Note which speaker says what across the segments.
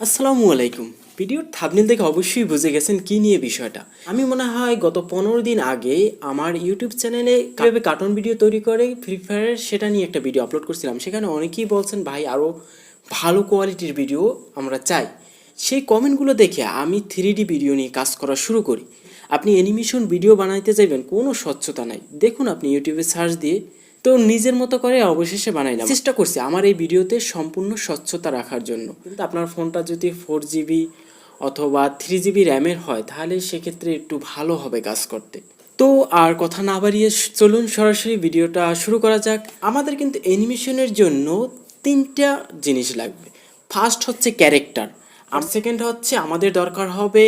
Speaker 1: আসসালামু আলাইকুম। ভিডিওর থাম্বনেল দেখে অবশ্যই বুঝে গেছেন কি নিয়ে বিষয়টা। আমি মনে হয় গত 15 দিন আগে আমার ইউটিউব চ্যানেলে কিভাবে কার্টুন ভিডিও তৈরি করে ফ্রি ফায়ারের সেটা নিয়ে একটা ভিডিও আপলোড করছিলাম। সেখানে অনেকেই বলছেন ভাই আরও ভালো কোয়ালিটির ভিডিও আমরা চাই। সেই কমেন্টগুলো দেখে আমি 3D ভিডিও নিয়ে কাজ করা শুরু করি। আপনি অ্যানিমেশন ভিডিও বানাইতে চাইবেন, কোনো স্বচ্ছতা নাই, দেখুন আপনি ইউটিউবে সার্চ দিয়ে। তো নিজের মতো করে অবশেষে বানাইলাম। চেষ্টা করছি আমার এই ভিডিওতে সম্পূর্ণ স্বচ্ছতা রাখার জন্য। কিন্তু আপনার ফোনটা যদি 4GB অথবা 3GB র্যামের হয় তাহলে সেক্ষেত্রে একটু ভালো হবে কাজ করতে। তো আর কথা না বাড়িয়ে চলুন সরাসরি ভিডিওটা শুরু করা যাক। আমাদের কিন্তু অ্যানিমেশনের জন্য 3টা জিনিস লাগবে। ফার্স্ট হচ্ছে ক্যারেক্টার, আর সেকেন্ড হচ্ছে আমাদের দরকার হবে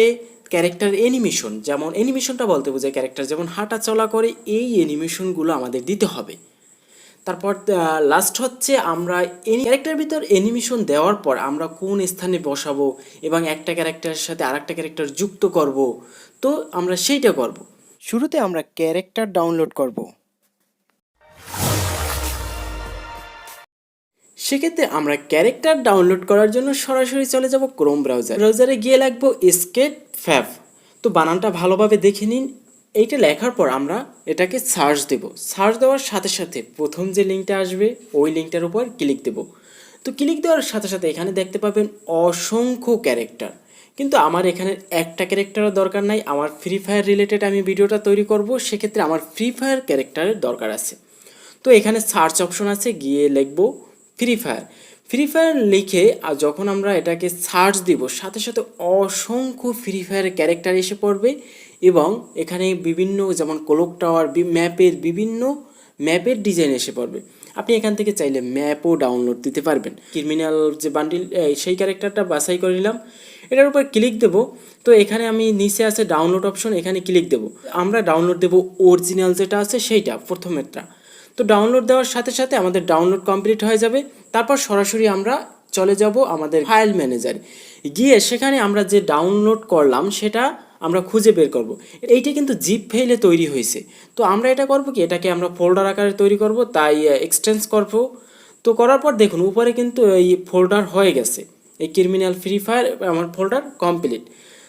Speaker 1: ক্যারেক্টার অ্যানিমেশন। যেমন অ্যানিমেশনটা বলতে বোঝায় ক্যারেক্টার যেমন হাঁটা চলা করে, এই অ্যানিমেশনগুলো আমাদের দিতে হবে। তারপর লাস্ট হচ্ছে আমরা ক্যারেক্টারের ভিতর অ্যানিমেশন দেওয়ার পর আমরা কোন স্থানে বসাবো এবং একটা ক্যারেক্টারের সাথে আরেকটা ক্যারেক্টার যুক্ত করব, তো আমরা সেইটা করব। শুরুতে আমরা ক্যারেক্টার ডাউনলোড করব। সেক্ষেত্রে আমরা ক্যারেক্টার ডাউনলোড করার জন্য সরাসরি চলে যাব ক্রোম ব্রাউজারে গিয়ে লাগবো স্কেট ফ্যাব। তো বানানটা ভালোভাবে দেখে নিন। এইটা লেখার পর আমরা এটাকে সার্চ দেব। সার্চ দেওয়ার সাথে সাথে প্রথম যে লিঙ্কটা আসবে ওই লিঙ্কটার উপর ক্লিক দেব। তো ক্লিক দেওয়ার সাথে সাথে এখানে দেখতে পাবেন অসংখ্য ক্যারেক্টার, কিন্তু আমার এখানে একটা ক্যারেক্টারের দরকার নাই। আমার ফ্রি ফায়ার রিলেটেড আমি ভিডিওটা তৈরি করব, সেক্ষেত্রে আমার ফ্রি ফায়ার ক্যারেক্টারের দরকার আছে। তো এখানে সার্চ অপশন আছে, গিয়ে লিখব ফ্রি ফায়ার। ফ্রি ফায়ার লিখে আর যখন আমরা এটাকে সার্চ দিব সাথে সাথে অসংখ্য ফ্রি ফায়ারের ক্যারেক্টার এসে পড়বে এবং এখানে বিভিন্ন যেমন ক্লক টাওয়ার বিভিন্ন ম্যাপের ডিজাইন এসে পড়বে। আপনি এখান থেকে চাইলে ম্যাপও ডাউনলোড দিতে পারবেন। ক্রিমিনাল যে বান্ডিল সেই ক্যারেক্টারটা বাছাই করে নিলাম, এটার উপর ক্লিক দেব। তো এখানে আমি নিচে আছে ডাউনলোড অপশন, এখানে ক্লিক দেব। আমরা ডাউনলোড দেব অরিজিনাল যেটা আছে সেইটা, প্রথমেরটা। তো ডাউনলোড দেওয়ার সাথে সাথে আমাদের ডাউনলোড কমপ্লিট হয়ে যাবে। তারপর সরাসরি আমরা চলে যাব আমাদের ফাইল ম্যানেজারে, গিয়ে সেখানে আমরা যে ডাউনলোড করলাম সেটা আমরা খুঁজে বের করব। এইটা কিন্তু জিপ ফাইলে তৈরি হয়েছে। তো আমরা এটা করব কি, এটাকে আমরা ফোল্ডার আকারে তৈরি করব, তাই এক্সটেন্স করব। তো করার পর দেখুন উপরে কিন্তু এই ফোল্ডার হয়ে গেছে, এই ক্রিমিনাল ফ্রি ফায়ার আমার ফোল্ডার কমপ্লিট।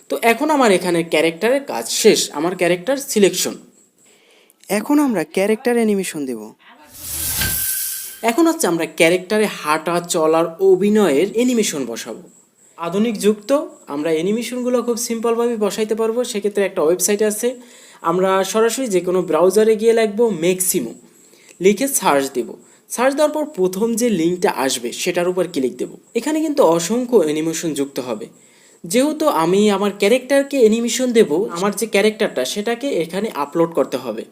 Speaker 1: তো এখন আমার এখানে ক্যারেক্টারের কাজ শেষ, আমার ক্যারেক্টার সিলেকশন। এখন আমরা ক্যারেক্টার অ্যানিমেশন দেব। এখন হচ্ছে আমরা ক্যারেক্টারে হাঁটা চলার অভিনয়ের অ্যানিমেশন বসাবো। আধুনিক যুগ তো, আমরা অ্যানিমেশনগুলো খুব সিম্পলভাবে বসাইতে পারবো। সেক্ষেত্রে একটা ওয়েবসাইট আছে, আমরা সরাসরি যে কোনো ব্রাউজারে গিয়ে লিখবো ম্যাক্সিমো, লিখে সার্চ দেব। সার্চ দেওয়ার পর প্রথম যে লিঙ্কটা আসবে সেটার উপর ক্লিক দেব। এখানে কিন্তু অসংখ্য অ্যানিমেশন যুক্ত হবে। যেহেতু আমি আমার ক্যারেক্টারকে অ্যানিমেশন দেব, আমার যে ক্যারেক্টারটা সেটাকে এখানে আপলোড করতে হবে।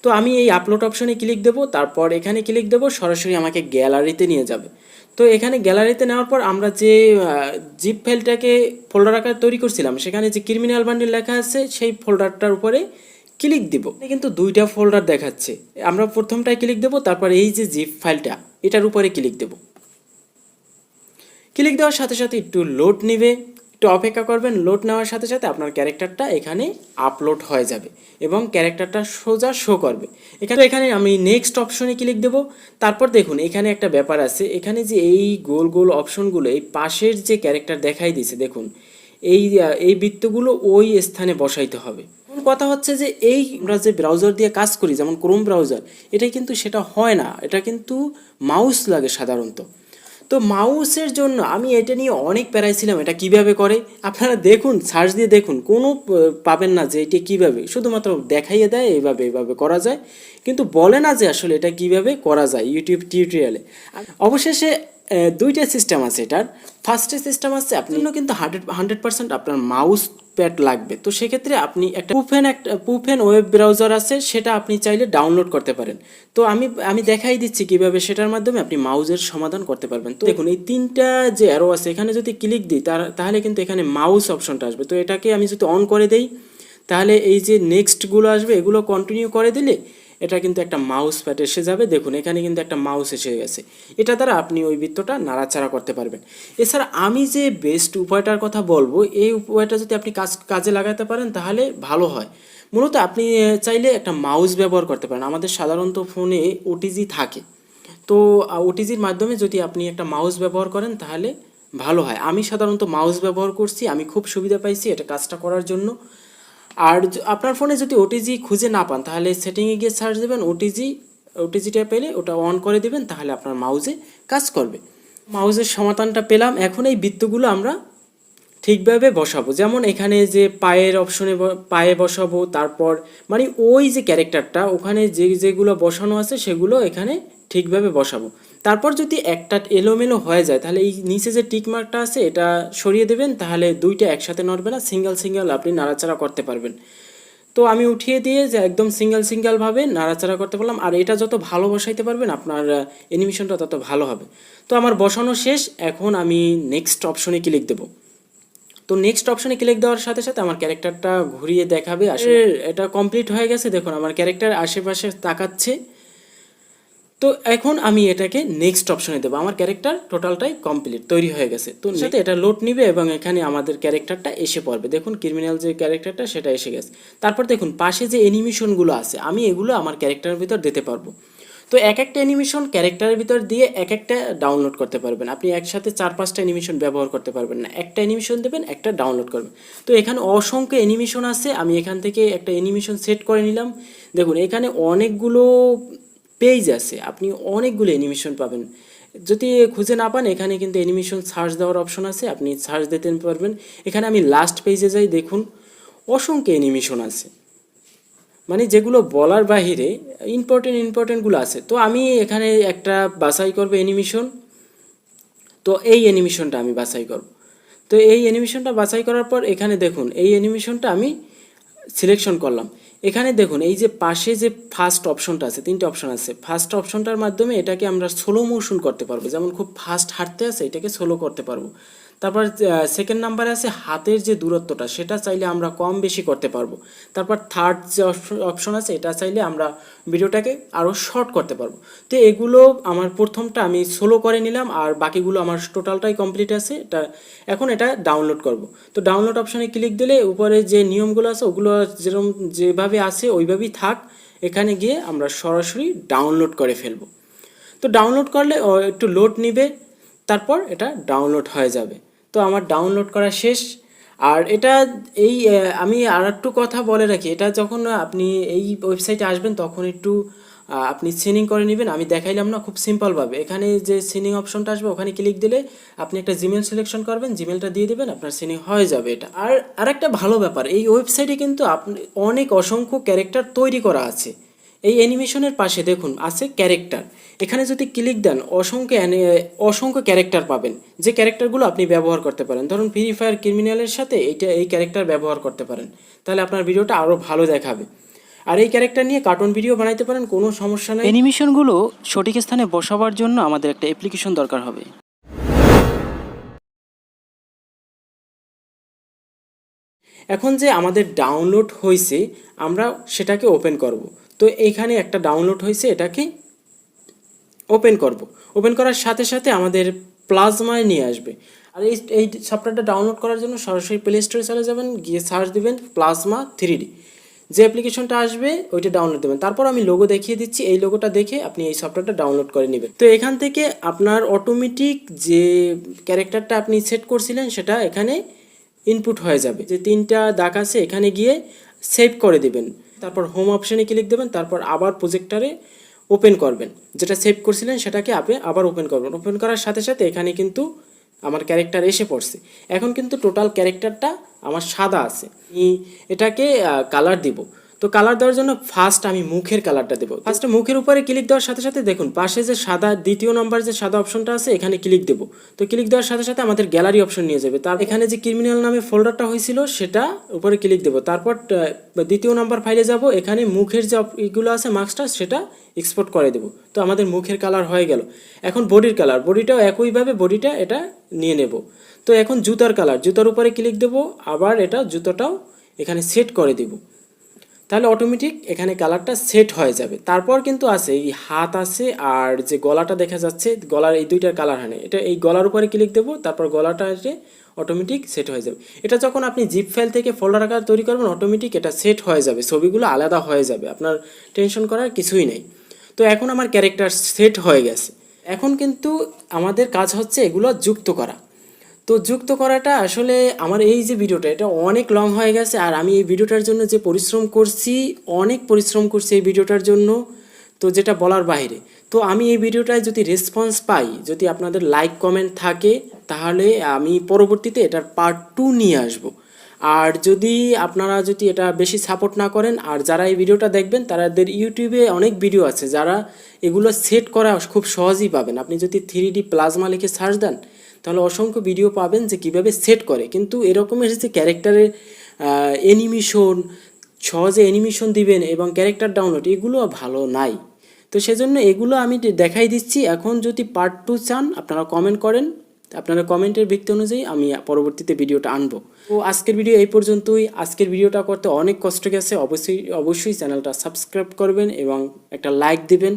Speaker 1: তো আমি এই আপলোড অপশনে ক্লিক দেব, তারপর এখানে ক্লিক দেব, সরাসরি আমাকে গ্যালারিতে নিয়ে যাবে। তো এখানে গ্যালারিতে নেওয়ার পর আমরা যে জিপ ফাইলটাকে ফোল্ডার আকারে তৈরি করছিলাম সেখানে যে ক্রিমিনাল বান্ডিল লেখা আছে সেই ফোল্ডারটার উপরে ক্লিক দিব। কিন্তু দুইটা ফোল্ডার দেখাচ্ছে, আমরা প্রথমটায় ক্লিক দেব, তারপর এই যে জিপ ফাইলটা এটার উপরে ক্লিক দেব। ক্লিক দেওয়ার সাথে সাথে একটু লোড নেবে, একটু অপেক্ষা করবেন। লোড নেওয়ার সাথে সাথে আপনার ক্যারেক্টারটা এখানে আপলোড হয়ে যাবে এবং ক্যারেক্টারটা সোজা শো করবে। এখানে আমি নেক্সট অপশনে ক্লিক দেব। তারপর দেখুন এখানে একটা ব্যাপার আছে, এখানে যে এই গোল গোল অপশনগুলো এই পাশের যে ক্যারেক্টার দেখাই দিছে দেখুন, এই বৃত্তগুলো ওই স্থানে বসাইতে হবে। কথা হচ্ছে যে এই আমরা যে ব্রাউজার দিয়ে কাজ করি যেমন ক্রোম ব্রাউজার, এটা কিন্তু সেটা হয় না, এটা কিন্তু মাউস লাগে সাধারণত। তো মাউসের জন্য আমি এটা নিয়ে অনেক প্যারাইছিলাম, এটা কিভাবে করে। আপনারা দেখুন, সার্চ দিয়ে দেখুন, কোনো পাবেন না যে এটা কীভাবে, শুধুমাত্র দেখাইয়ে দেয় এইভাবে এইভাবে করা যায়, কিন্তু বলে না যে আসলে এটা কিভাবে করা যায় ইউটিউব টিউটোরিয়ালে। অবশেষে দুইটা সিস্টেম আছে এটার। ফার্স্টে সিস্টেম আছে, আপনি কিন্তু 100% আপনার মাউস প্যাড লাগবে। তো সেক্ষেত্রে আপনি একটা পুফেন ওয়েব ব্রাউজার আছে, সেটা আপনি চাইলে ডাউনলোড করতে পারেন। তো আমি দেখাই দিচ্ছি কিভাবে সেটার মাধ্যমে আপনি মাউসের সমাধান করতে পারবেন। তো দেখুন এই তিনটা যে অ্যারো আছে এখানে যদি ক্লিক দিই তাহলে কিন্তু এখানে মাউস অপশনটা আসবে। তো এটাকে আমি যদি অন করে দেই তাহলে এই যে নেক্সটগুলো আসবে এগুলো কন্টিনিউ করে দিলে এটা কিন্তু একটা মাউস প্যাড এসে যাবে। দেখুন এখানে কিন্তু একটা মাউস এসে গেছে, এটা দ্বারা আপনি ওই বৃত্তটা নাড়াচাড়া করতে পারবেন। এছাড়া আমি যে বেস্ট উপায়টার কথা বলবো, এই উপায়টা যদি আপনি কাজে লাগাতে পারেন তাহলে ভালো হয়। মূলত আপনি চাইলে একটা মাউস ব্যবহার করতে পারেন। আমাদের সাধারণত ফোনে ওটিজি থাকে, তো ওটিজির মাধ্যমে যদি আপনি একটা মাউস ব্যবহার করেন তাহলে ভালো হয়। আমি সাধারণত মাউস ব্যবহার করছি, আমি খুব সুবিধা পাইছি এটা কাজটা করার জন্য। আর আপনার ফোনে যদি ওটিজি খুঁজে না পান তাহলে সেটিংয়ে গিয়ে সার্চ দেবেন ওটিজিটা পেলে ওটা অন করে দেবেন, তাহলে আপনার মাউসে কাজ করবে। মাউসের সমাধানটা পেলাম। এখন এই বৃত্তগুলো আমরা ঠিকভাবে বসাবো। যেমন এখানে যে পায়ের অপশনে পায়ে বসাবো, তারপর মানে ওই যে ক্যারেক্টারটা ওখানে যেগুলো বসানো আছে সেগুলো এখানে ঠিকভাবে বসাবো। তারপর যদি একটা এলোমেলো হয়ে যায় তাহলে এই নিচে যে টিক মার্কটা আছে এটা সরিয়ে দেবেন, তাহলে দুইটা একসাথে নড়বে না, সিঙ্গেল সিঙ্গেল আপনি নাড়াচাড়া করতে পারবেন। তো আমি উঠিয়ে দিয়ে যে একদম সিঙ্গেলভাবে নাড়াচাড়া করতে পারলাম। আর এটা যত ভালো বসাইতে পারবেন আপনার অ্যানিমেশনটা তত ভালো হবে। তো আমার বসানো শেষ, এখন আমি নেক্সট অপশনে ক্লিক দেবো। তো নেক্সট অপশনে ক্লিক দেওয়ার সাথে সাথে আমার ক্যারেক্টারটা ঘুরিয়ে দেখাবে। আসলে এটা কমপ্লিট হয়ে গেছে, দেখুন আমার ক্যারেক্টার আশেপাশে তাকাচ্ছে। তো এখন আমি এটাকে নেক্সট অপশনে দেবো। আমার ক্যারেক্টার টোটালটাই কমপ্লিট তৈরি হয়ে গেছে। তো সাথে এটা লোড নিবে এবং এখানে আমাদের ক্যারেক্টারটা এসে পড়বে। দেখুন ক্রিমিনাল যে ক্যারেক্টারটা সেটা এসে গেছে। তারপর দেখুন পাশে যে অ্যানিমেশনগুলো আছে আমি এগুলো আমার ক্যারেক্টারের ভিতর দিতে পারবো। তো এক একটা অ্যানিমেশন ক্যারেক্টারের ভিতর দিয়ে এক একটা ডাউনলোড করতে পারবেন। আপনি একসাথে 4-5টা অ্যানিমেশন ব্যবহার করতে পারবেন না, একটা অ্যানিমেশন দেবেন একটা ডাউনলোড করবেন। তো এখানে অসংখ্য অ্যানিমেশন আছে, আমি এখান থেকে একটা অ্যানিমেশন সেট করে নিলাম। দেখুন এখানে অনেকগুলো পেজ আছে, আপনি অনেকগুলো অ্যানিমেশন পাবেন। যদি খুঁজে না পান এখানে কিন্তু অ্যানিমেশন সার্চ দেওয়ার অপশন আছে, আপনি সার্চ দিতে পারবেন। এখানে আমি লাস্ট পেজে যাই, দেখুন অসংখ্য অ্যানিমেশন আছে, মানে যেগুলো বলার বাহিরে ইম্পর্টেন্টগুলো আছে। তো আমি এখানে একটা বাছাই করব অ্যানিমেশন। তো এই অ্যানিমেশনটা আমি বাছাই করব। তো এই অ্যানিমেশনটা বাছাই করার পর এখানে দেখুন এই অ্যানিমেশনটা আমি সিলেকশন করলাম। এখানে দেখুন এই যে পাশে যে ফার্স্ট অপশনটা আছে, 3টে অপশন আছে। ফার্স্ট অপশনটার মাধ্যমে এটাকে আমরা স্লো মোশন করতে পারবো, যেমন খুব ফাস্ট হাঁটতে আছে এটাকে স্লো করতে পারবো। তারপর সেকেন্ড নাম্বারে আছে হাতের যে দূরত্বটা, সেটা চাইলে আমরা কম বেশি করতে পারবো। তারপর থার্ড যে অপশন আছে এটা চাইলে আমরা ভিডিওটাকে আরও শর্ট করতে পারবো। তো এগুলো আমার প্রথমটা আমি স্লো করে নিলাম, আর বাকিগুলো আমার টোটালটাই কমপ্লিট আছে। এখন এটা ডাউনলোড করব। তো ডাউনলোড অপশনে ক্লিক দিলে উপরে যে নিয়মগুলো আছে ওগুলো যেরকম যেভাবে আছে ওইভাবেই থাক। এখানে গিয়ে আমরা সরাসরি ডাউনলোড করে ফেলবো। তো ডাউনলোড করলে একটু লোড নিবে, তারপর এটা ডাউনলোড হয়ে যাবে। তো আমার ডাউনলোড করা শেষ। আর এটা আমি আর একটু কথা বলে রাখি, এটা যখন আপনি এই ওয়েবসাইটে আসবেন তখন একটু আপনি সিনিং করে নেবেন। আমি দেখাইলাম না, খুব সিম্পলভাবে এখানে যে সিনিং অপশনটা আসবে ওখানে ক্লিক দিলে আপনি একটা জিমেল সিলেকশন করবেন, জিমেলটা দিয়ে দেবেন, আপনার সিনিং হয়ে যাবে। এটা আর একটা ভালো ব্যাপার, এই ওয়েবসাইটে কিন্তু আপনি অসংখ্য ক্যারেক্টার তৈরি করা আছে। এই অ্যানিমেশনের পাশে দেখুন আছে ক্যারেক্টার, এখানে যদি ক্লিক দেন অসংখ্য ক্যারেক্টার পাবেন, যে ক্যারেক্টারগুলো আপনি ব্যবহার করতে পারেন। ধরুন ফ্রি ফায়ার ক্রিমিনালের সাথে এই ক্যারেক্টার ব্যবহার করতে পারেন, তাহলে আপনার ভিডিওটা আরও ভালো দেখাবে। আর এই ক্যারেক্টার নিয়ে কার্টুন ভিডিও বানাইতে পারেন, কোনো সমস্যা নেই। অ্যানিমেশনগুলো সঠিক স্থানে বসাবার জন্য আমাদের একটা অ্যাপ্লিকেশন দরকার হবে। এখন যে আমাদের ডাউনলোড হয়েছে আমরা সেটাকে ওপেন করব। তো এইখানে একটা ডাউনলোড হয়েছে, এটাকে ওপেন করব। ওপেন করার সাথে সাথে আমাদের প্লাজমায় নিয়ে আসবে। আর এই সফটওয়্যারটা ডাউনলোড করার জন্য সরাসরি প্লে স্টোরে চলে যাবেন, গিয়ে সার্চ দিবেন প্লাজমা 3D। যে অ্যাপ্লিকেশনটা আসবে ওইটা ডাউনলোড দেবেন। তারপর আমি লোগো দেখিয়ে দিচ্ছি, এই লোগোটা দেখে আপনি এই সফটওয়্যারটা ডাউনলোড করে নেবেন। তো এখান থেকে আপনার অটোমেটিক যে ক্যারেক্টারটা আপনি সেট করছিলেন সেটা এখানে ইনপুট হয়ে যাবে। যে 3টা দাগ আছে এখানে গিয়ে সেভ করে দেবেন, তারপর হোম অপশানে ক্লিক দেবেন, তারপর আবার প্রজেক্টরে ওপেন করবেন। যেটা সেভ করছিলেন সেটাকে আপনি আবার ওপেন করবেন। ওপেন করার সাথে সাথে এখানে কিন্তু আমার ক্যারেক্টার এসে পড়ছে। এখন কিন্তু টোটাল ক্যারেক্টারটা আমার সাদা আছে। এটাকে কালার দিব। তো কালার দেওয়ার জন্য ফার্স্ট আমি মুখের কালারটা দেবো। ফার্স্টে মুখের উপরে ক্লিক দেওয়ার সাথে সাথে দেখুন পাশে যে সাদা দ্বিতীয় নম্বর যে সাদা অপশনটা আছে এখানে ক্লিক দেবো। তো ক্লিক দেওয়ার সাথে সাথে আমাদের গ্যালারি অপশন নিয়ে যাবে। তার এখানে যে ক্রিমিনাল নামে ফোল্ডারটা হয়েছিল সেটা উপরে ক্লিক দেবো। তারপর দ্বিতীয় নম্বর ফাইলে যাব, এখানে মুখের যে এগুলো আছে মার্কসটা সেটা এক্সপোর্ট করে দেবো। তো আমাদের মুখের কালার হয়ে গেল। এখন বডির কালার, বডিটাও একইভাবে বডিটা এটা নিয়ে নেব। তো এখন জুতার কালার, জুতার উপরে ক্লিক দেবো, আবার এটা জুতোটাও এখানে সেট করে দিব। তাহলে অটোমেটিক এখানে কালারটা সেট হয়ে যাবে। তারপর কিন্তু আছে এই হাত আছে আর যে গলাটা দেখা যাচ্ছে, গলার এই দুইটার কালার হয় না, এটা এই গলার উপরে ক্লিক দেবো, তারপর গলাটা এসে অটোমেটিক সেট হয়ে যাবে। এটা যখন আপনি জিপ ফাইল থেকে ফোল্ডার আকার তৈরি করবেন অটোমেটিক এটা সেট হয়ে যাবে, ছবিগুলো আলাদা হয়ে যাবে, আপনার টেনশন করার কিছুই নেই। তো এখন আমার ক্যারেক্টার সেট হয়ে গেছে। এখন কিন্তু আমাদের কাজ হচ্ছে এগুলো যুক্ত করা। তো যুক্ত করাটা আসলে আমার এই যে ভিডিওটা এটা অনেক লং হয়ে গেছে, আর আমি এই ভিডিওটার জন্য যে পরিশ্রম করছি, অনেক পরিশ্রম করছি এই ভিডিওটার জন্য, তো যেটা বলার বাইরে। তো আমি এই ভিডিওটায় যদি রেসপন্স পাই, যদি আপনাদের লাইক কমেন্ট থাকে, তাহলে আমি পরবর্তীতে এটার পার্ট 2 নিয়ে আসব। আর যদি আপনারা যদি এটা বেশি সাপোর্ট না করেন, আর যারা এই ভিডিওটা দেখবেন তাদের ইউটিউবে অনেক ভিডিও আছে যারা এগুলো সেট করা খুব সহজেই পাবেন। আপনি যদি 3D প্লাজমা লিখে সার্চ দেন তাহলে অসংখ্য ভিডিও পাবেন যে কিভাবে সেট করে। কিন্তু এরকমের যে ক্যারেক্টারের অ্যানিমেশন, সহজে অ্যানিমেশন দিবেন এবং ক্যারেক্টার ডাউনলোড, এগুলো ভালো নাই। তো সেজন্য এগুলো আমি দেখাই দিচ্ছি। এখন যদি পার্ট 2 চান আপনারা কমেন্ট করেন, আপনারা কমেন্টের ভিত্তি অনুযায়ী আমি পরবর্তীতে ভিডিওটা আনবো। তো আজকের ভিডিও এই পর্যন্তই। আজকের ভিডিওটা করতে অনেক কষ্ট গেছে, অবশ্যই চ্যানেলটা সাবস্ক্রাইব করবেন এবং একটা লাইক দিবেন।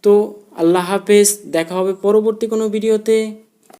Speaker 1: তো আল্লাহ হাফেজ, দেখা হবে পরবর্তী কোনো ভিডিওতে।